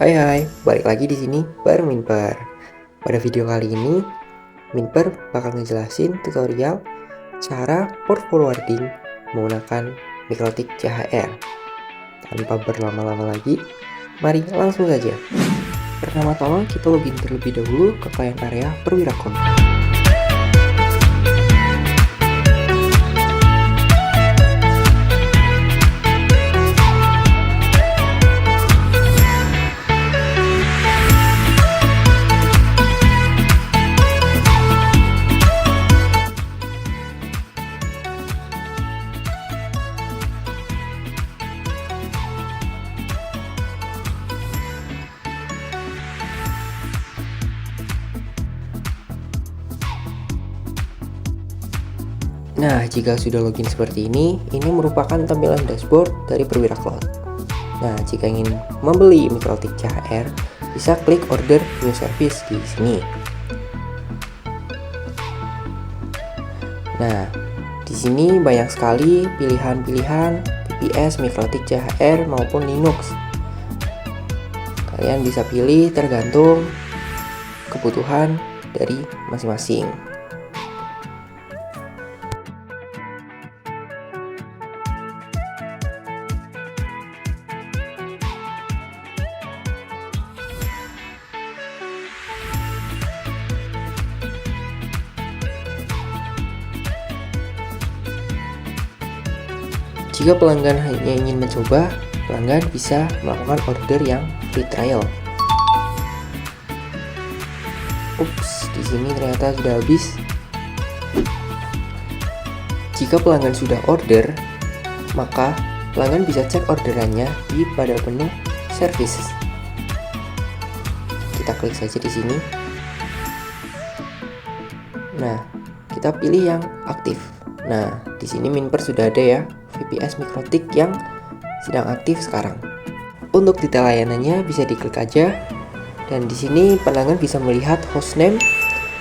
Hai, balik lagi di sini bareng Minper. Pada video kali ini, Minper bakal ngejelasin tutorial cara port forwarding menggunakan Mikrotik CHR. Tanpa berlama-lama lagi, mari langsung saja. Pertama-tama kita login terlebih dahulu ke klien area Perwirakon. Nah, jika sudah login seperti ini merupakan tampilan dashboard dari Perwira Cloud. Nah, jika ingin membeli Mikrotik CHR, bisa klik order new service di sini. Nah, di sini banyak sekali pilihan-pilihan VPS Mikrotik CHR maupun Linux. Kalian bisa pilih tergantung kebutuhan dari masing-masing. Jika pelanggan hanya ingin mencoba, pelanggan bisa melakukan order yang free trial. Ups, di sini ternyata sudah habis. Jika pelanggan sudah order, maka pelanggan bisa cek orderannya pada menu services. Kita klik saja di sini. Nah, kita pilih yang aktif. Nah, di sini Minper sudah ada ya VPS Mikrotik yang sedang aktif sekarang. Untuk detail layanannya bisa diklik aja, dan di sini pelanggan bisa melihat hostname,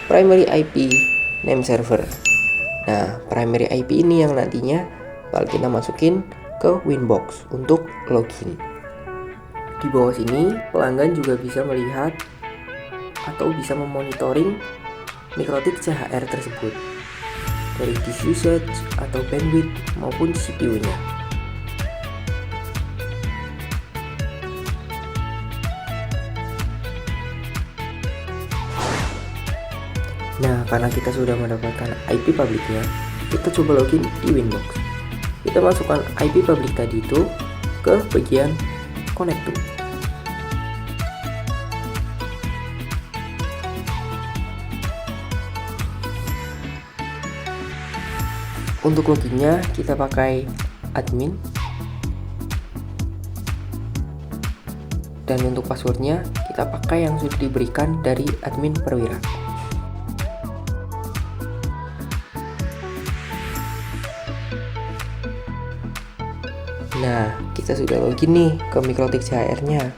primary IP, name server. Nah, primary IP ini yang nantinya bakal kita masukin ke Winbox untuk login. Di bawah sini pelanggan juga bisa melihat atau bisa memonitoring Mikrotik CHR tersebut dari disk usage atau bandwidth maupun CPU-nya. Nah, karena kita sudah mendapatkan IP publiknya, kita coba login di Winbox. Kita masukkan IP publik tadi itu ke bagian connect to. Untuk loginnya kita pakai admin, dan untuk passwordnya kita pakai yang sudah diberikan dari admin Perwira. Nah, kita sudah login nih ke Mikrotik CHR-nya.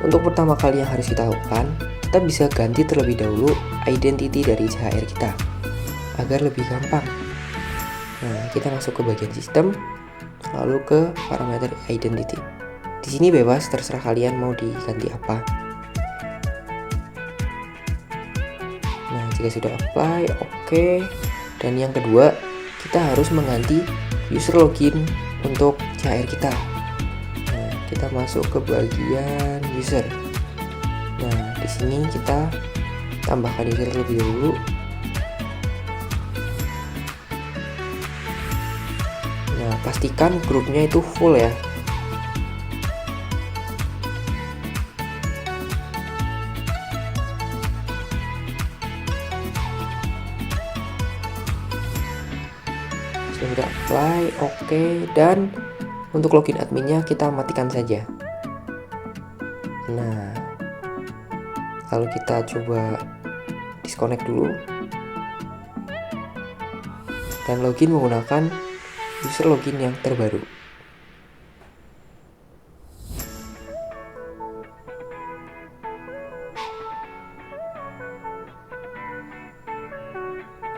Untuk pertama kali yang harus kita lakukan, kita bisa ganti terlebih dahulu identity dari CHR kita agar lebih gampang. Nah, kita masuk ke bagian sistem, lalu ke parameter identity. Di sini bebas, terserah kalian mau diganti apa. Nah, jika sudah apply, oke. Dan yang kedua, kita harus mengganti user login untuk CHR kita. Nah, kita masuk ke bagian user. Nah, di sini kita tambahkan user lebih dulu. Nah, pastikan grupnya itu full ya. Sudah apply, oke. Dan untuk login adminnya kita matikan saja. Nah, lalu kita coba disconnect dulu dan login menggunakan user login yang terbaru.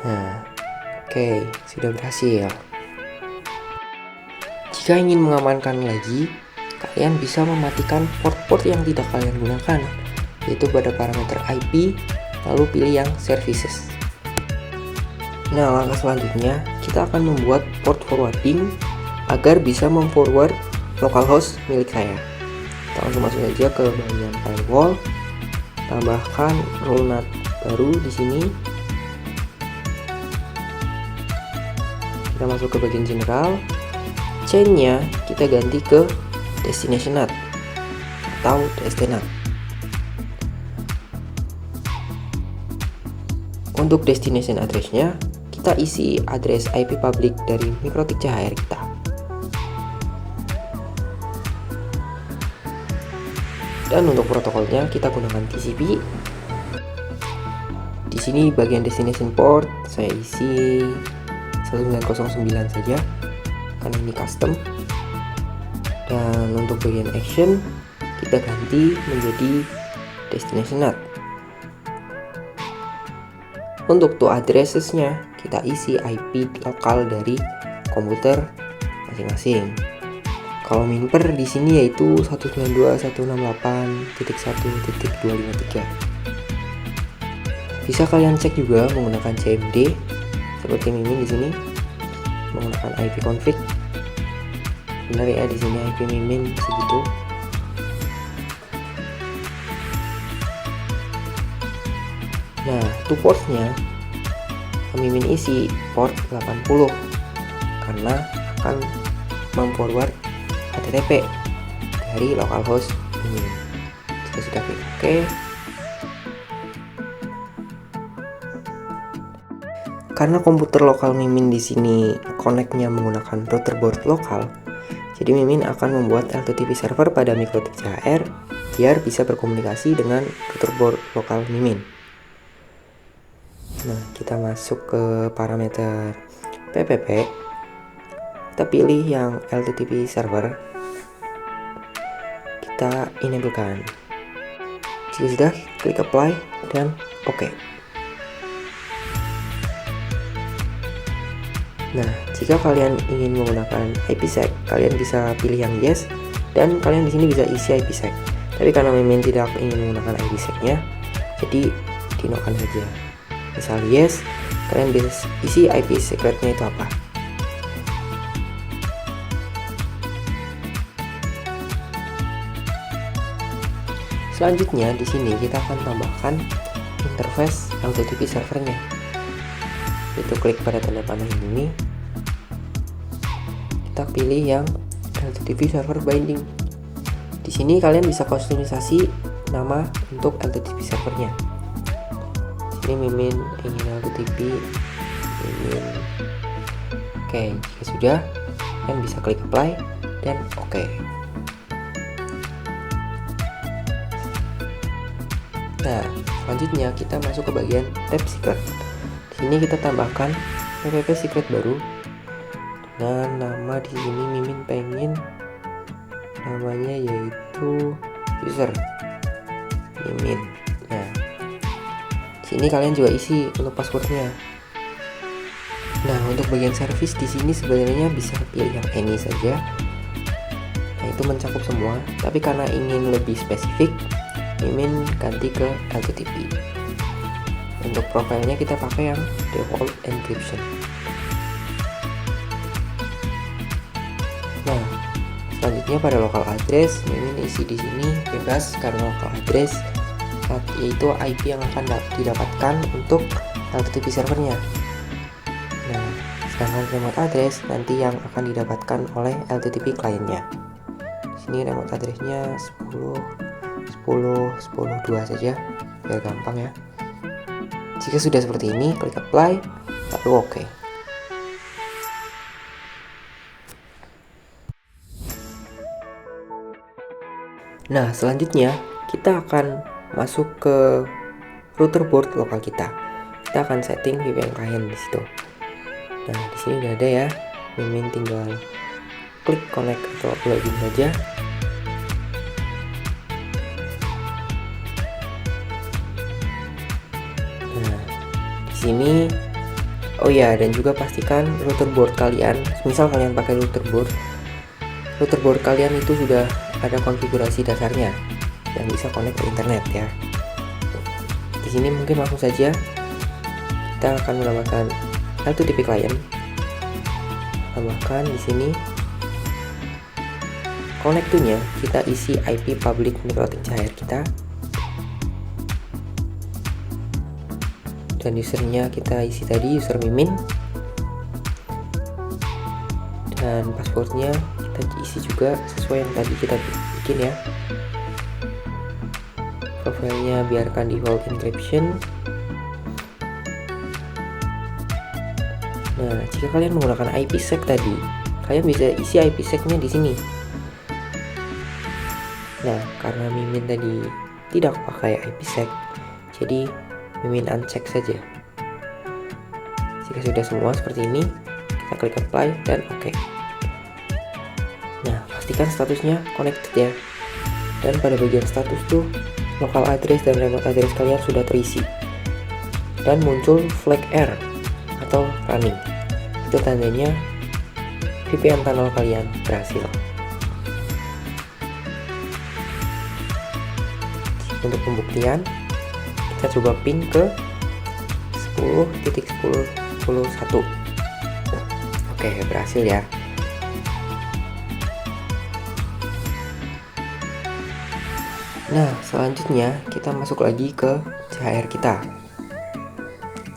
Nah, oke, sudah berhasil. Jika ingin mengamankan lagi, kalian bisa mematikan port-port yang tidak kalian gunakan, yaitu pada parameter IP, lalu pilih yang services. Nah, langkah selanjutnya kita akan membuat port forwarding agar bisa memforward localhost milik saya. Kita langsung masuk saja ke bagian firewall, tambahkan role NAT baru di sini. Kita masuk ke bagian general, chainnya kita ganti ke destination NAT atau DST-NAT. Untuk destination address-nya, kita isi address IP public dari Mikrotik CHR kita. Dan untuk protokolnya kita gunakan TCP. Di sini bagian destination port saya isi 1909 saja karena ini custom. Dan untuk bagian action kita ganti menjadi destination NAT. Untuk to addresses-nya kita isi IP lokal dari komputer masing-masing. Kalau minper di sini yaitu 192.168.1.253. Bisa kalian cek juga menggunakan CMD seperti Mimin di sini menggunakan IP config. Benar ya, di sini IP Mimin segitu. Nah, to ports-nya Mimin isi port 80 karena akan memforward HTTP dari localhost Mimin. Jika sudah klik OK, karena komputer lokal Mimin di sini connect-nya menggunakan router board lokal, jadi Mimin akan membuat LTTP server pada Mikrotik CHR biar bisa berkomunikasi dengan router board lokal Mimin. Nah, kita masuk ke parameter PPP. Kita pilih yang LTTP server. Kita enablekan. Jika sudah, klik apply dan OK. Nah, jika kalian ingin menggunakan IPsec, kalian bisa pilih yang yes dan kalian di sini bisa isi IPsec. Tapi karena Mimin tidak ingin menggunakan IPsec-nya, jadi dinokan saja. Misal yes, kalian bisa isi IP secretnya itu apa. Selanjutnya di sini kita akan tambahkan interface LTTP servernya. Itu klik pada tanda panah ini. Kita pilih yang LTTP server binding. Di sini kalian bisa kustomisasi nama untuk LTTP servernya. Ini Mimin ingin LTTP Mimin. Oke, jika sudah, kalian bisa klik apply dan OK. Nah, selanjutnya kita masuk ke bagian tab secret. Di sini kita tambahkan PPP secret baru dengan nama. Di sini Mimin pengen namanya yaitu user Mimin. Ini kalian juga isi untuk passwordnya. Nah, untuk bagian service di sini sebenarnya bisa pilih yang any saja. Nah, itu mencakup semua. Tapi karena ingin lebih spesifik, Mimin ganti ke LTTP. Untuk profilnya kita pakai yang default encryption. Nah, selanjutnya pada local address, Mimin isi di sini bebas karena local address yaitu IP yang akan didapatkan untuk LTTP servernya. Nah, sedangkan remote address nanti yang akan didapatkan oleh LTTP kliennya. Di sini remote addressnya 10.10.10.2 saja biar gampang ya. Jika sudah seperti ini, klik apply lalu OK. Nah, selanjutnya kita akan masuk ke router board lokal kita. Kita akan setting VPN client di situ. Nah, di sini udah ada ya. Mimin tinggal klik connect atau login saja. Nah, di sini oh ya, dan juga pastikan router board kalian, misal kalian pakai router board kalian itu sudah ada konfigurasi dasarnya yang bisa connect ke internet ya. Di sini mungkin langsung saja kita akan menambahkan L2TP client. Tambahkan di sini connect to-nya, kita isi IP public MikroTik CHR kita. Dan usernya kita isi tadi, user Mimin. Dan passwordnya kita isi juga sesuai yang tadi kita bikin ya. Profilnya biarkan default encryption. Nah, jika kalian menggunakan IPsec tadi, kalian bisa isi IPsec-nya di sini. Nah, karena Mimin tadi tidak pakai IPsec, jadi Mimin uncheck saja. Jika sudah semua seperti ini, kita klik apply dan oke. Nah, pastikan statusnya connected ya. Dan pada bagian status tuh, local address dan remote address kalian sudah terisi. Dan muncul flag error atau running. Itu tandanya VPN tunnel kalian berhasil. Untuk pembuktian, kita coba pin ke 10.10.10.1. Oke, berhasil ya. Nah, selanjutnya kita masuk lagi ke CHR kita.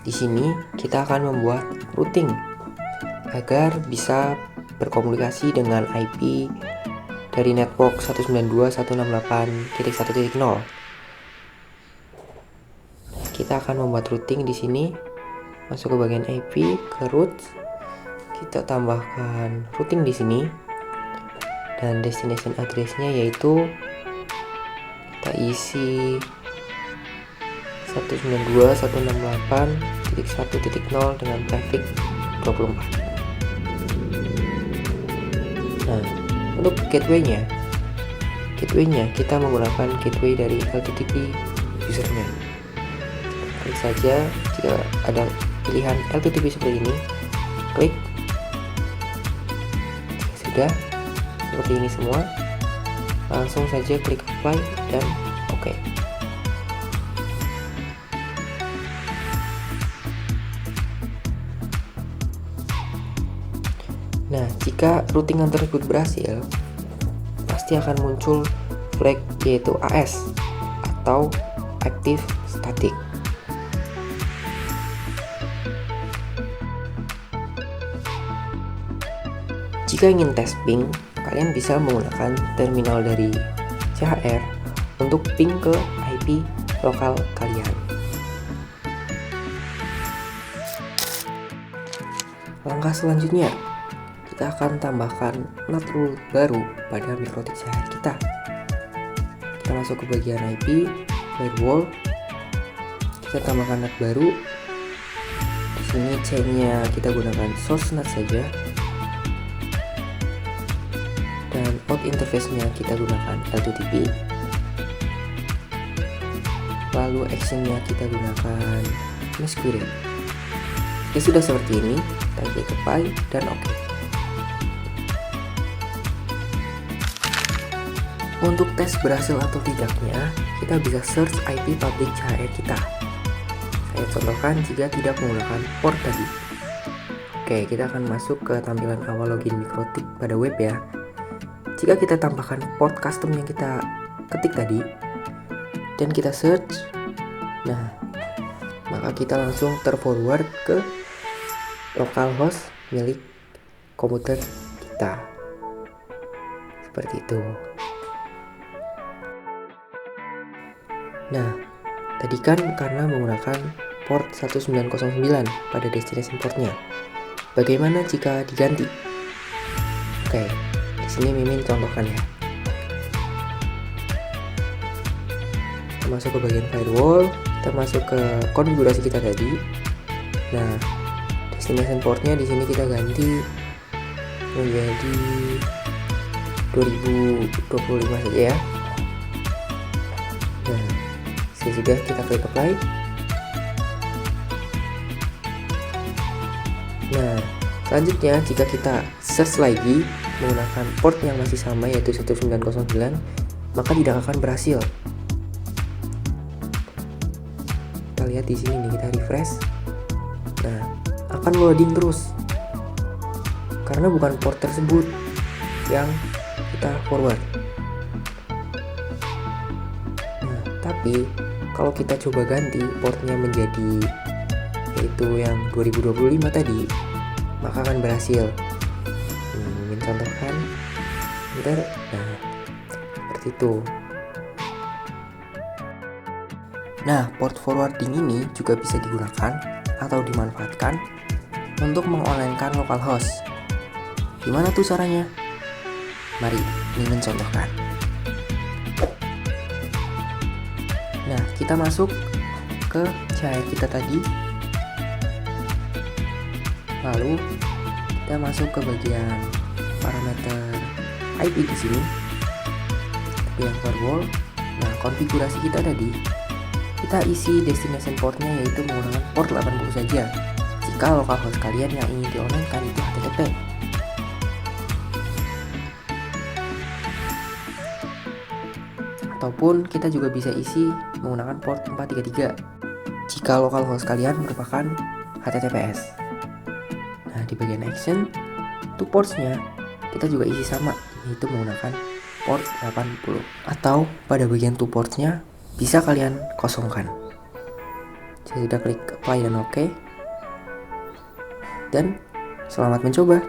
Di sini kita akan membuat routing agar bisa berkomunikasi dengan IP dari network 192.168.1.0. Kita akan membuat routing di sini, masuk ke bagian IP, ke root, kita tambahkan routing di sini, dan destination address-nya yaitu kita isi 192.168.1.0 dengan prefix 24. Nah, untuk gateway-nya kita menggunakan gateway dari L2TP usernya. Klik saja jika ada pilihan L2TP seperti ini, klik. Jika sudah seperti ini semua, langsung saja klik apply dan oke. Nah, jika routingan tersebut berhasil, pasti akan muncul flag yaitu AS atau active static. Jika ingin tes ping, kalian bisa menggunakan terminal dari CHR untuk ping ke IP lokal kalian. Langkah selanjutnya, kita akan tambahkan NAT rule baru pada MikroTik CHR kita. Kita masuk ke bagian IP, firewall, kita tambahkan NAT baru. Di sini chainnya kita gunakan source NAT saja. Dan out interface-nya kita gunakan L2TP. Lalu action-nya kita gunakan masquerade. Ya sudah seperti ini, kita klik apply dan oke. Untuk tes berhasil atau tidaknya, kita bisa search IP public CHR kita. Saya contohkan jika tidak menggunakan port tadi. Oke, kita akan masuk ke tampilan awal login MikroTik pada web ya. Jika kita tambahkan port custom yang kita ketik tadi dan kita search, nah maka kita langsung terforward ke localhost milik komputer kita. Seperti itu. Nah, tadi kan karena menggunakan port 1909 pada destination portnya. Bagaimana jika diganti? Oke. Di sini Mimin contohkan ya. Kita masuk ke bagian firewall, kita masuk ke konfigurasi kita tadi. Nah, destination portnya di sini kita ganti menjadi 2025 saja ya. Nah, sudah kita klik apply. Nah, selanjutnya jika kita search lagi menggunakan port yang masih sama yaitu 1909, maka tidak akan berhasil. Kita lihat di sini nih, kita refresh. Nah, akan loading terus karena bukan port tersebut yang kita forward. Nah, tapi kalau kita coba ganti portnya menjadi yaitu yang 2025 tadi, maka akan berhasil. Ingin contohkan, bentar. Nah, seperti itu. Nah, port forwarding ini juga bisa digunakan atau dimanfaatkan untuk mengonlinekan localhost. Gimana tuh caranya? Mari ingin contohkan. Nah, kita masuk ke CHR kita tadi. Lalu kita masuk ke bagian parameter IP di sini. Yang firewall. Nah, konfigurasi kita tadi kita isi destination portnya yaitu menggunakan port 80 saja jika localhost kalian yang ingin di-online-kan itu HTTP. Ataupun kita juga bisa isi menggunakan port 433 jika localhost kalian merupakan HTTPS. Nah, di bagian action to portsnya kita juga isi sama yaitu menggunakan port 80, atau pada bagian to portsnya bisa kalian kosongkan. Saya sudah klik apply dan OK, dan selamat mencoba.